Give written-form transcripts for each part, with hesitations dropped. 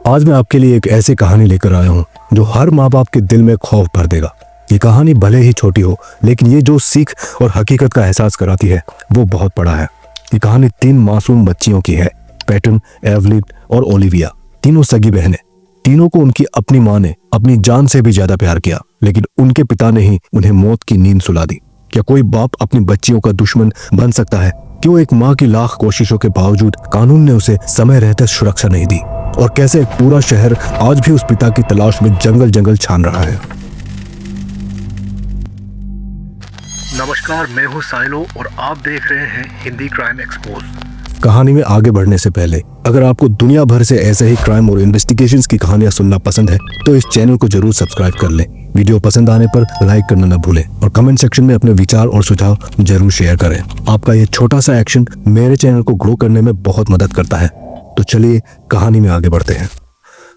आज मैं आपके लिए एक ऐसी कहानी लेकर आया हूँ जो हर माँ बाप के दिल में खौफ भर देगा। ये कहानी भले ही छोटी हो, लेकिन ये जो सीख और हकीकत का एहसास कराती है वो बहुत बड़ा है। ये कहानी 3 मासूम बच्चियों की है, पैटन, एवलिन और ओलिविया। तीनों सगी बहनें। तीनों को उनकी अपनी माँ ने अपनी जान से भी ज्यादा प्यार किया, लेकिन उनके पिता ने ही उन्हें मौत की नींद सुला दी। क्या कोई बाप अपनी बच्चियों का दुश्मन बन सकता है? क्यों एक माँ की लाख कोशिशों के बावजूद कानून ने उसे समय रहते सुरक्षा नहीं दी? और कैसे एक पूरा शहर आज भी उस पिता की तलाश में जंगल जंगल छान रहा है। नमस्कार, मैं हूं साइलो और आप देख रहे हैं हिंदी क्राइम एक्सपोज। कहानी में आगे बढ़ने से पहले अगर आपको दुनिया भर से ऐसे ही क्राइम और इन्वेस्टिगेशंस की कहानियां सुनना पसंद है तो इस चैनल को जरूर सब्सक्राइब कर लें। वीडियो पसंद आने पर लाइक करना न भूलें और कमेंट सेक्शन में अपने विचार और सुझाव जरूर शेयर करें। आपका ये छोटा सा एक्शन मेरे चैनल को ग्रो करने में बहुत मदद करता है। तो चलिए कहानी में आगे बढ़ते हैं।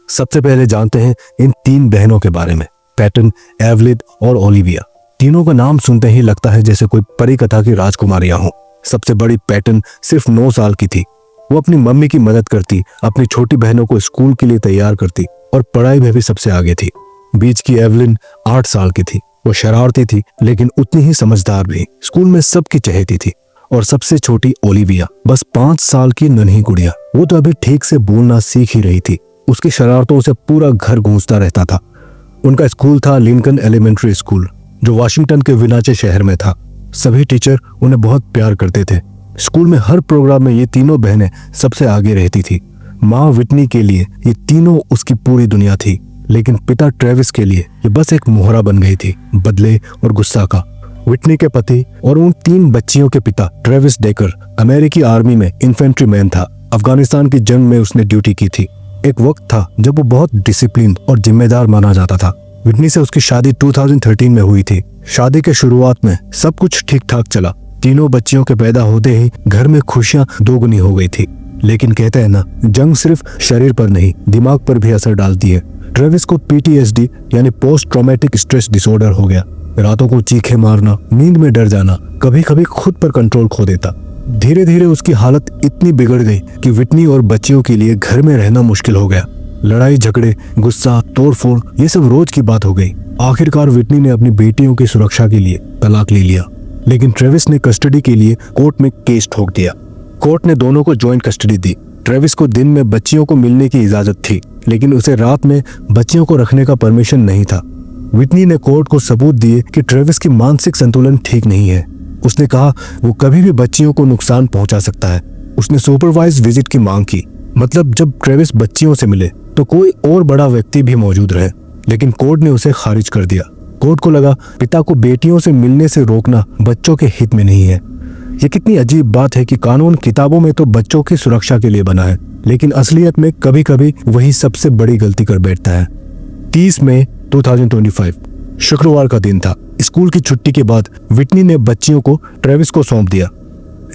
सबसे पहले जानते हैं इन 3 बहनों के बारे में, पैटन, एवलिन और ओलिविया। तीनों का नाम सुनते ही लगता है जैसे कोई परी कथा की राजकुमारियां हों। सबसे बड़ी पैटन सिर्फ 9 साल की थी। वो अपनी मम्मी की मदद करती, अपनी छोटी बहनों को स्कूल के लिए तैयार करती और पढ़ाई में भी सबसे आगे थी। बीच की एवलिन 8 साल की थी। वो शरारती थी लेकिन उतनी ही समझदार भी। स्कूल में सबकी चहेती थी। और सबसे छोटी ओलिविया बस 5 साल की नन्ही गुड़िया। वो तो अभी ठीक से बोलना सीख ही रही थी। उसकी शरारतों से पूरा घर गूंजता रहता था। उनका स्कूल था लिंकन एलिमेंट्री स्कूल, जो वाशिंगटन के विनाचे शहर में था। सभी टीचर उन्हें बहुत प्यार करते थे। स्कूल में हर प्रोग्राम में ये तीनों बहनें सबसे आगे रहती थी। माँ विटनी के लिए ये तीनों उसकी पूरी दुनिया थी, लेकिन पिता ट्रेविस के लिए ये बस एक मोहरा बन गई थी, बदले और गुस्सा का। विटनी के पति और उन 3 बच्चियों के पिता ट्रेविस डेकर अमेरिकी आर्मी में इन्फेंट्री मैन था। अफगानिस्तान की जंग में उसने ड्यूटी की थी। एक वक्त था जब वो बहुत डिसिप्लिन और जिम्मेदार माना जाता था। विटनी से उसकी शादी 2013 में हुई थी। शादी के शुरुआत में सब कुछ ठीक ठाक चला। तीनों बच्चियों के पैदा होते ही घर में खुशियां दोगुनी हो गई थी। लेकिन कहते हैं ना, जंग सिर्फ शरीर पर नहीं दिमाग पर भी असर डालती है। ट्रेविस को PTSD यानी पोस्ट ट्रॉमेटिक स्ट्रेस डिसऑर्डर हो गया। रातों को चीखे मारना, नींद में डर जाना, कभी कभी खुद पर कंट्रोल खो देता। धीरे धीरे उसकी हालत इतनी बिगड़ गई कि विटनी और बच्चियों के लिए घर में रहना मुश्किल हो गया। लड़ाई झगड़े, गुस्सा, तोड़फोड़, ये सब रोज की बात हो गई। आखिरकार विटनी ने अपनी बेटियों की सुरक्षा के लिए तलाक ले लिया, लेकिन ट्रेविस ने कस्टडी के लिए कोर्ट में केस ठोक दिया। कोर्ट ने दोनों को ज्वाइंट कस्टडी दी। ट्रेविस को दिन में बच्चियों को मिलने की इजाजत थी, लेकिन उसे रात में बच्चियों को रखने का परमिशन नहीं था। विटनी ने कोर्ट को सबूत दिए कि ट्रेविस की मानसिक संतुलन ठीक नहीं है। उसने कहा वो कभी भी बच्चियों को नुकसान पहुंचा सकता है। उसने सुपरवाइज विजिट की मांग की, मतलब जब ट्रेविस बच्चियों से मिले तो कोई और बड़ा व्यक्ति भी मौजूद रहे, लेकिन कोर्ट ने उसे खारिज कर दिया। कोर्ट को लगा पिता को बेटियों से मिलने से रोकना बच्चों के हित में नहीं है। ये कितनी अजीब बात है कि कानून किताबों में तो बच्चों की सुरक्षा के लिए बना है, लेकिन असलियत में कभी कभी वही सबसे बड़ी गलती कर बैठता है। 30 मई 2025 शुक्रवार का दिन था। स्कूल की छुट्टी के बाद विटनी ने बच्चियों को ट्रेविस को सौंप दिया।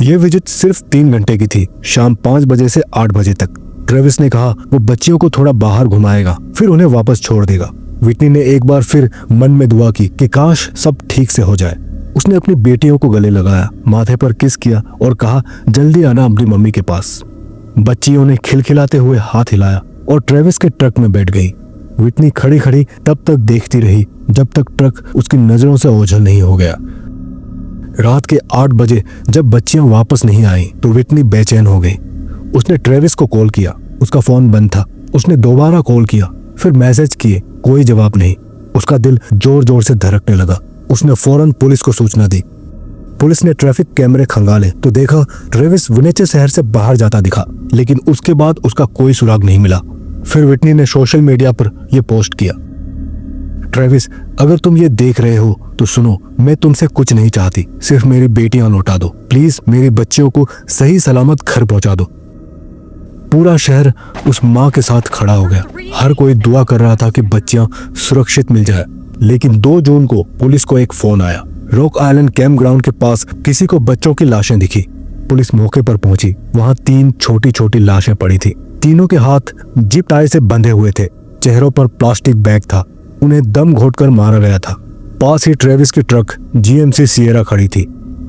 यह विजिट सिर्फ 3 घंटे की थी, शाम 5 बजे से 8 बजे तक। ट्रेविस ने कहा वो बच्चियों को थोड़ा बाहर घुमाएगा, फिर उन्हें वापस छोड़ देगा। विटनी ने एक बार फिर मन में दुआ की कि काश सब ठीक से हो जाए। उसने अपनी बेटियों को गले लगाया, माथे पर किस किया और कहा जल्दी आना अपनी मम्मी के पास। बच्चियों ने खिलखिलाते हुए हाथ हिलाया और ट्रेविस के ट्रक में बैठ गई। विटनी खड़ी खड़ी तब तक देखती रही जब तक ट्रक उसकी नजरों से ओझल नहीं हो गया। रात के 8 बजे जब बच्चियां वापस नहीं आई तो विटनी बेचैन हो गई। उसने ट्रेविस को कॉल किया, उसका फोन बंद था। उसने दोबारा कॉल किया, फिर मैसेज किए, कोई जवाब नहीं। उसका दिल जोर जोर से धड़कने लगा। उसने फौरन पुलिस को सूचना दी। पुलिस ने ट्रैफिक कैमरे खंगाले तो देखा ट्रेविस विनेचे शहर से बाहर जाता दिखा, लेकिन उसके बाद उसका कोई सुराग नहीं मिला। फिर विटनी ने सोशल मीडिया पर यह पोस्ट किया, ट्रेविस अगर तुम ये देख रहे हो तो सुनो, मैं तुमसे कुछ नहीं चाहती, सिर्फ मेरी बेटियां लौटा दो। प्लीज मेरी बच्चियों को सही सलामत घर पहुंचा दो। पूरा शहर उस माँ के साथ खड़ा हो गया। हर कोई दुआ कर रहा था कि बच्चियां सुरक्षित मिल जाए। लेकिन 2 जून को पुलिस को एक फोन आया। रॉक आइलैंड कैंप ग्राउंड के पास किसी को बच्चों की लाशें दिखी। पुलिस मौके पर पहुंची। वहां 3 छोटी छोटी लाशें पड़ी थी। तीनों के हाथ जिप टाई से बंधे हुए थे। चेहरों पर प्लास्टिक बैग था। उन्हें दम घोटकर मारा गया था। पास ही ट्रेविस की ट्रक GMC सिएरा खड़ी थी।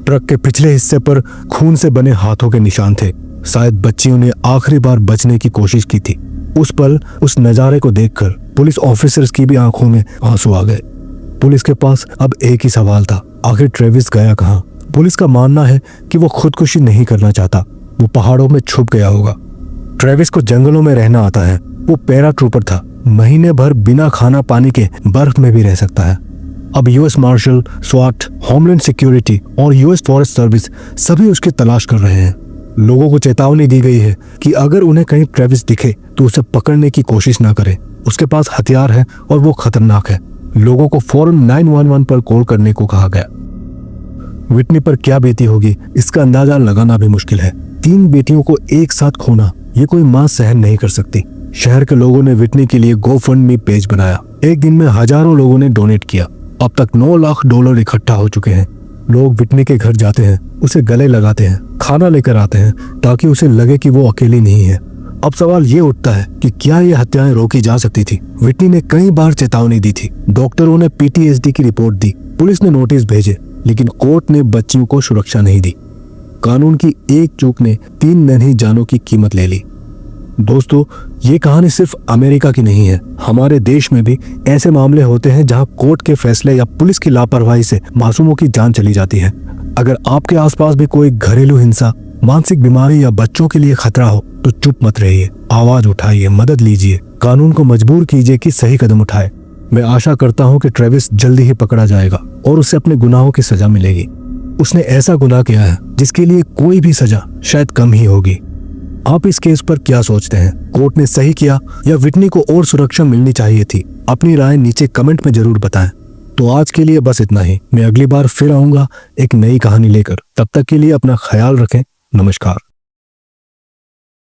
ट्रक के पिछले हिस्से पर खून से बने हाथों के निशान थे। शायद बच्चियों ने आखिरी बार बचने की कोशिश की थी। उस पल, उस नजारे को देखकर पुलिस ऑफिसर्स की भी आंखों में आंसू आ गए। पुलिस के पास अब एक ही सवाल था, आखिर ट्रेविस गया कहाँ? पुलिस का मानना है कि वो खुदकुशी नहीं करना चाहता, वो पहाड़ों में छुप गया होगा। ट्रेविस को जंगलों में रहना आता है, वो पैरा ट्रूपर था, महीने भर बिना खाना पानी के बर्फ में भी रह सकता है। अब यूएस मार्शल, स्वाट, होमलैंड सिक्योरिटी और यूएस फॉरेस्ट सर्विस सभी उसकी तलाश कर रहे हैं। लोगों को चेतावनी दी गई है कि अगर उन्हें कहीं ट्रेविस दिखे तो उसे पकड़ने की कोशिश ना करें। उसके पास हथियार है और वो खतरनाक है। लोगों को फौरन 911 पर कॉल करने को कहा गया। विटनी पर क्या बीती होगी इसका अंदाजा लगाना भी मुश्किल है। 3 बेटियों को एक साथ खोना, ये कोई मां सहन नहीं कर सकती। शहर के लोगों ने विटनी के लिए GoFundMe पेज बनाया। एक दिन में हजारों लोगों ने डोनेट किया। अब तक $9 लाख इकट्ठा हो चुके हैं। लोग विटनी के घर जाते हैं, उसे गले लगाते हैं, खाना लेकर आते हैं ताकि उसे लगे कि वो अकेली नहीं है। अब सवाल ये उठता है कि क्या ये हत्याएं रोकी जा सकती थी? विटनी ने कई बार चेतावनी दी थी, डॉक्टरों ने PTSD की रिपोर्ट दी, पुलिस ने नोटिस भेजे, लेकिन कोर्ट ने बच्चियों को सुरक्षा नहीं दी। कानून की एक चूक ने 3 नन्ही जानों की कीमत ले ली। दोस्तों, ये कहानी सिर्फ अमेरिका की नहीं है। हमारे देश में भी ऐसे मामले होते हैं जहां कोर्ट के फैसले या पुलिस की लापरवाही से मासूमों की जान चली जाती है। अगर आपके आसपास भी कोई घरेलू हिंसा, मानसिक बीमारी या बच्चों के लिए खतरा हो तो चुप मत रहिए, आवाज उठाइए, मदद लीजिए, कानून को मजबूर कीजिए कि सही कदम उठाए। मैं आशा करता हूं कि ट्रेविस जल्दी ही पकड़ा जाएगा और उसे अपने गुनाहों की सजा मिलेगी। उसने ऐसा गुनाह किया है जिसके लिए कोई भी सजा शायद कम ही होगी। आप इस केस पर क्या सोचते हैं? कोर्ट ने सही किया या विटनी को और सुरक्षा मिलनी चाहिए थी? अपनी राय नीचे कमेंट में जरूर बताएं। तो आज के लिए बस इतना ही। मैं अगली बार फिर आऊंगा एक नई कहानी लेकर। तब तक के लिए अपना ख्याल रखें। नमस्कार।